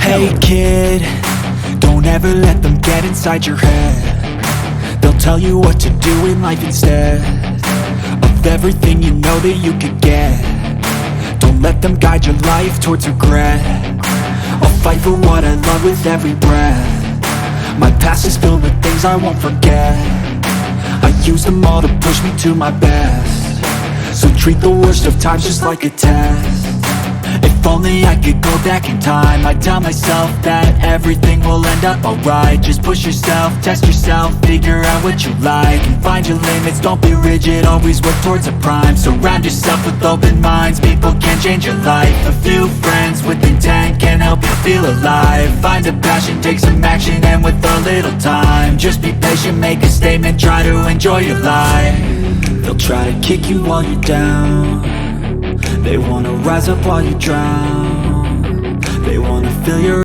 Hey kid, don't ever let them get inside your head. They'll tell you what to do in life instead of everything you know that you could get. Don't let them guide your life towards regret. I'll fight for what I love with every breath. My past is filled with things I won't forget. I use them all to push me to my best. So treat the worst of times just like a test. If only I could go back in time, I'd tell myself that everything will end up alright. Just push yourself, test yourself, figure out what you like, and find your limits, don't be rigid, always work towards a prime. Surround yourself with open minds, people can change your life. A few friends with intent can help you feel alive. Find a passion, take some action, and with a little time, just be patient, make a statement, try to enjoy your life. They'll try to kick you while you're down. They wanna rise up while you drown. They wanna fill your